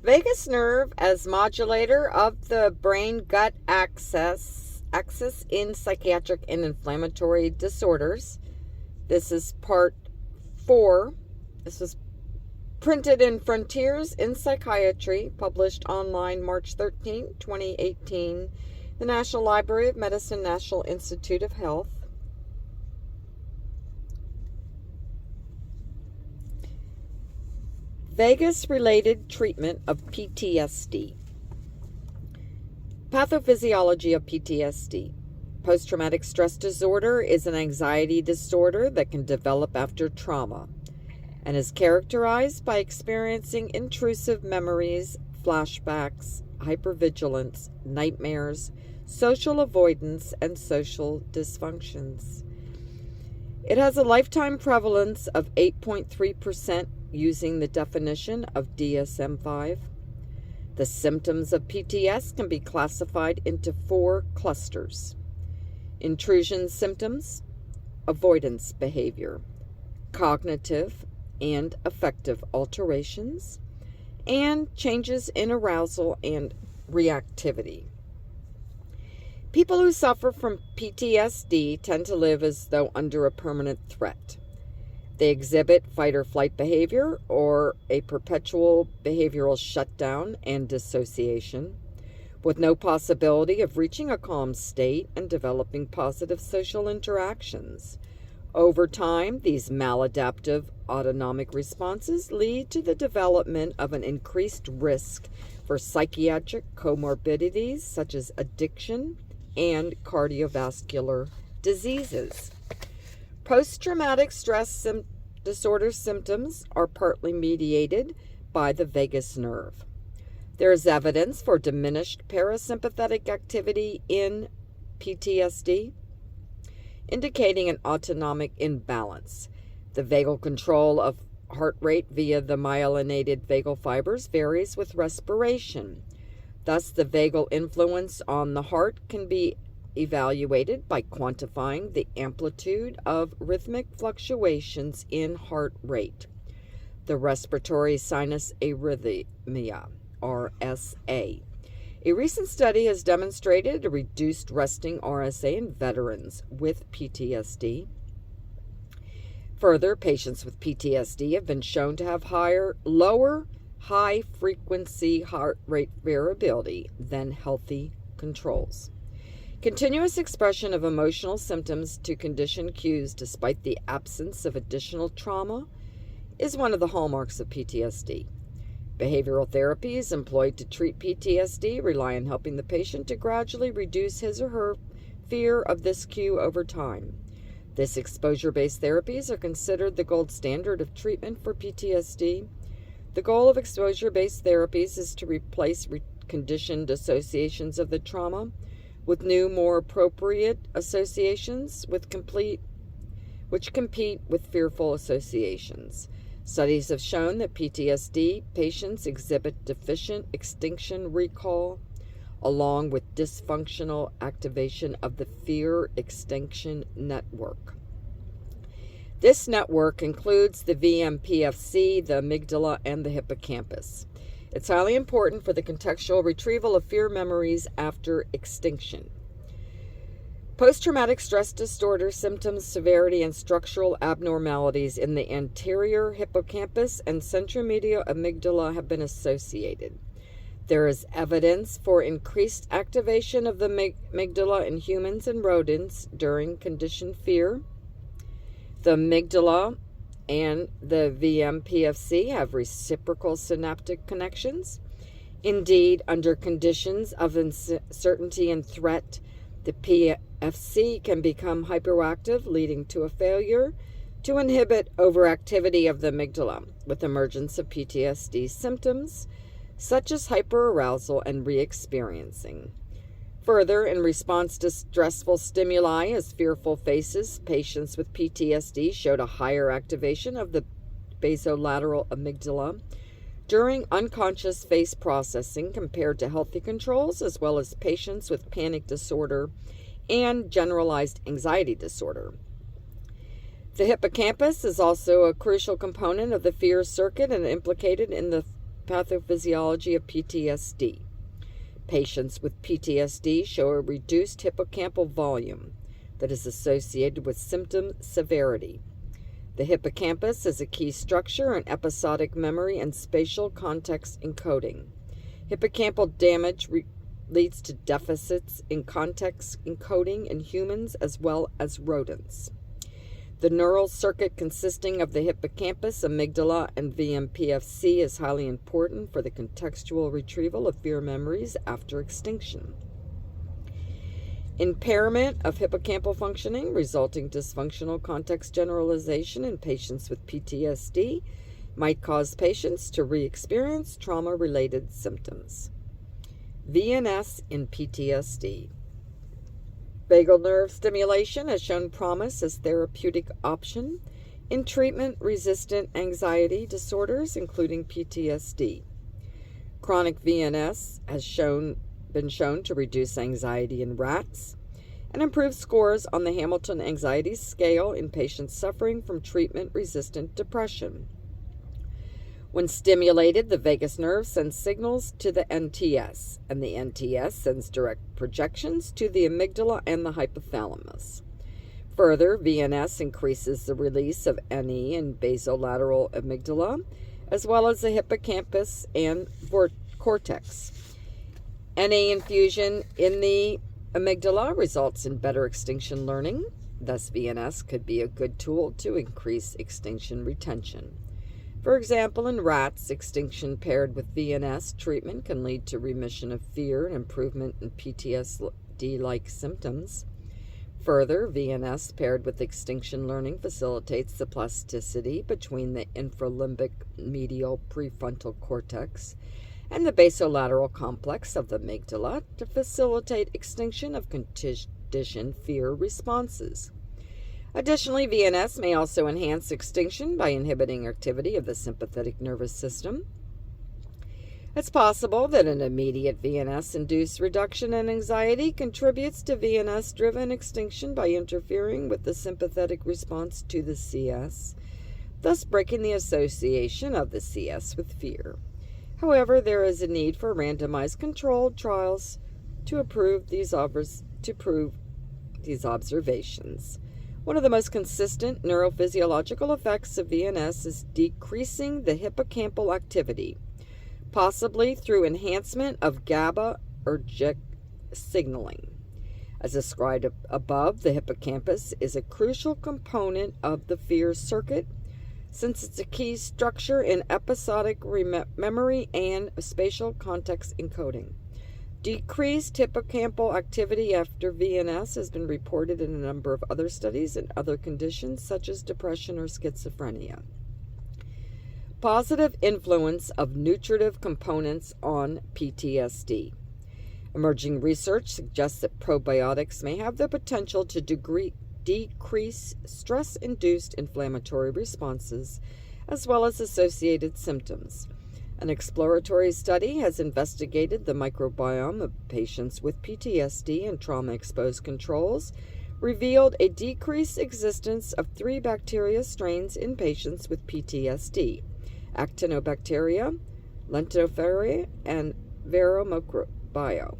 Vagus nerve as modulator of the brain-gut axis in psychiatric and inflammatory disorders. This is part 4. This was printed in Frontiers in Psychiatry, published online March 13, 2018, the National Library of Medicine, National Institute of Health. Vagus-related treatment of PTSD. Pathophysiology of PTSD. Post-traumatic stress disorder is an anxiety disorder that can develop after trauma and is characterized by experiencing intrusive memories, flashbacks, hypervigilance, nightmares, social avoidance, and social dysfunctions. It has a lifetime prevalence of 8.3% using the definition of DSM-5. The symptoms of PTS can be classified into 4 clusters: intrusion symptoms, avoidance behavior, cognitive and affective alterations, and changes in arousal and reactivity. People who suffer from PTSD tend to live as though under a permanent threat. They exhibit fight or flight behavior or a perpetual behavioral shutdown and dissociation, with no possibility of reaching a calm state and developing positive social interactions. Over time, these maladaptive autonomic responses lead to the development of an increased risk for psychiatric comorbidities such as addiction and cardiovascular diseases. Post-traumatic stress disorder symptoms are partly mediated by the vagus nerve. There is evidence for diminished parasympathetic activity in PTSD, indicating an autonomic imbalance. The vagal control of heart rate via the myelinated vagal fibers varies with respiration. Thus, the vagal influence on the heart can be evaluated by quantifying the amplitude of rhythmic fluctuations in heart rate. The respiratory sinus arrhythmia, RSA. A recent study has demonstrated a reduced resting RSA in veterans with PTSD. Further, patients with PTSD have been shown to have lower high-frequency heart rate variability than healthy controls. Continuous expression of emotional symptoms to condition cues despite the absence of additional trauma is one of the hallmarks of PTSD. Behavioral therapies employed to treat PTSD rely on helping the patient to gradually reduce his or her fear of this cue over time. This exposure-based therapies are considered the gold standard of treatment for PTSD. The goal of exposure-based therapies is to replace conditioned associations of the trauma with new, more appropriate associations which compete with fearful associations. Studies have shown that PTSD patients exhibit deficient extinction recall, along with dysfunctional activation of the fear extinction network. This network includes the VMPFC, the amygdala, and the hippocampus. It's highly important for the contextual retrieval of fear memories after extinction. Post-traumatic stress disorder symptoms, severity, and structural abnormalities in the anterior hippocampus and centromedial amygdala have been associated. There is evidence for increased activation of the amygdala in humans and rodents during conditioned fear. The amygdala and the VMPFC have reciprocal synaptic connections. Indeed, under conditions of uncertainty and threat, the PFC can become hyperactive, leading to a failure to inhibit overactivity of the amygdala, with emergence of PTSD symptoms such as hyperarousal and re-experiencing. Further, in response to stressful stimuli as fearful faces, patients with PTSD showed a higher activation of the basolateral amygdala during unconscious face processing compared to healthy controls, as well as patients with panic disorder and generalized anxiety disorder. The hippocampus is also a crucial component of the fear circuit and implicated in the pathophysiology of PTSD. Patients with PTSD show a reduced hippocampal volume that is associated with symptom severity. The hippocampus is a key structure in episodic memory and spatial context encoding. Hippocampal damage leads to deficits in context encoding in humans as well as rodents. The neural circuit consisting of the hippocampus, amygdala, and VMPFC is highly important for the contextual retrieval of fear memories after extinction. Impairment of hippocampal functioning, resulting dysfunctional context generalization in patients with PTSD, might cause patients to re-experience trauma-related symptoms. VNS in PTSD. Vagal nerve stimulation has shown promise as therapeutic option in treatment-resistant anxiety disorders, including PTSD. Chronic VNS has been shown to reduce anxiety in rats and improve scores on the Hamilton Anxiety Scale in patients suffering from treatment-resistant depression. When stimulated, the vagus nerve sends signals to the NTS, and the NTS sends direct projections to the amygdala and the hypothalamus. Further, VNS increases the release of NE and basolateral amygdala, as well as the hippocampus and cortex. NE infusion in the amygdala results in better extinction learning. Thus, VNS could be a good tool to increase extinction retention. For example, in rats, extinction paired with VNS treatment can lead to remission of fear and improvement in PTSD-like symptoms. Further, VNS paired with extinction learning facilitates the plasticity between the infralimbic medial prefrontal cortex and the basolateral complex of the amygdala to facilitate extinction of conditioned fear responses. Additionally, VNS may also enhance extinction by inhibiting activity of the sympathetic nervous system. It's possible that an immediate VNS-induced reduction in anxiety contributes to VNS-driven extinction by interfering with the sympathetic response to the CS, thus breaking the association of the CS with fear. However, there is a need for randomized controlled trials to prove these observations. One of the most consistent neurophysiological effects of VNS is decreasing the hippocampal activity, possibly through enhancement of GABAergic signaling. As described above, the hippocampus is a crucial component of the fear circuit, since it's a key structure in episodic memory and spatial context encoding. Decreased hippocampal activity after VNS has been reported in a number of other studies and other conditions such as depression or schizophrenia. Positive influence of nutritive components on PTSD. Emerging research suggests that probiotics may have the potential to decrease stress-induced inflammatory responses as well as associated symptoms. An exploratory study has investigated the microbiome of patients with PTSD and trauma-exposed controls, revealed a decreased existence of 3 bacteria strains in patients with PTSD: Actinobacteria, Lentiferæ, and Veromicrobio,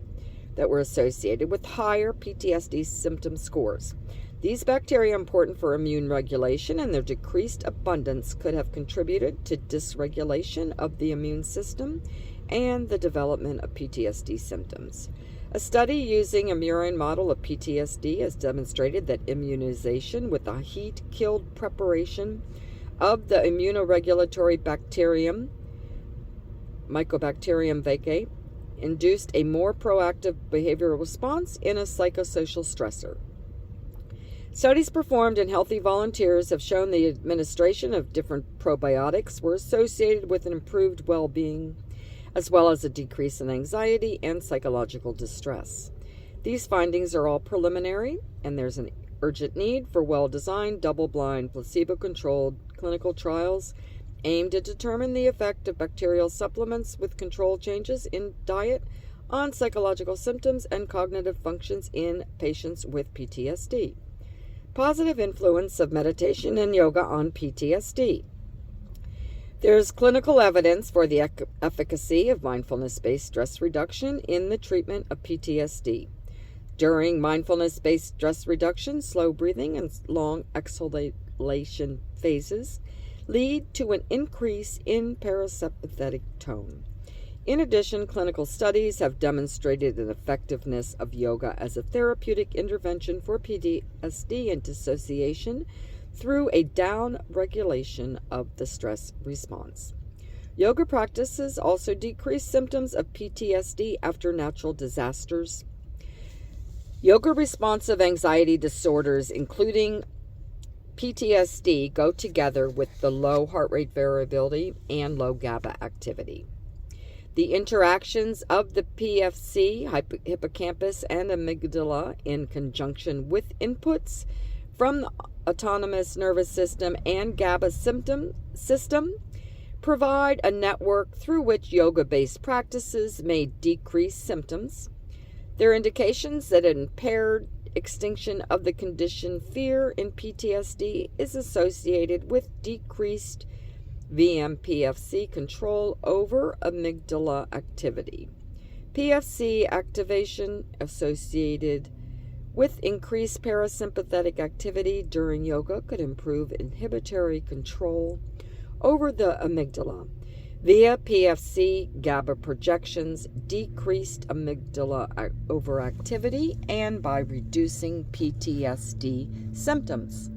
that were associated with higher PTSD symptom scores. These bacteria are important for immune regulation, and their decreased abundance could have contributed to dysregulation of the immune system and the development of PTSD symptoms. A study using a murine model of PTSD has demonstrated that immunization with a heat-killed preparation of the immunoregulatory bacterium, Mycobacterium vaccae, induced a more proactive behavioral response in a psychosocial stressor. Studies performed in healthy volunteers have shown the administration of different probiotics were associated with an improved well-being, as well as a decrease in anxiety and psychological distress. These findings are all preliminary, and there's an urgent need for well-designed, double-blind, placebo-controlled clinical trials aimed to determine the effect of bacterial supplements with control changes in diet on psychological symptoms and cognitive functions in patients with PTSD. Positive influence of meditation and yoga on PTSD. There's clinical evidence for the efficacy of mindfulness-based stress reduction in the treatment of PTSD. During mindfulness-based stress reduction, slow breathing and long exhalation phases lead to an increase in parasympathetic tone. In addition, clinical studies have demonstrated the effectiveness of yoga as a therapeutic intervention for PTSD and dissociation through a down-regulation of the stress response. Yoga practices also decrease symptoms of PTSD after natural disasters. Yoga-responsive anxiety disorders, including PTSD, go together with the low heart rate variability and low GABA activity. The interactions of the PFC, hippocampus, and amygdala in conjunction with inputs from the autonomous nervous system and GABA system provide a network through which yoga-based practices may decrease symptoms. There are indications that an impaired extinction of the condition fear in PTSD is associated with decreased VMPFC control over amygdala activity. PFC activation associated with increased parasympathetic activity during yoga could improve inhibitory control over the amygdala. Via PFC, GABA projections decreased amygdala overactivity and by reducing PTSD symptoms.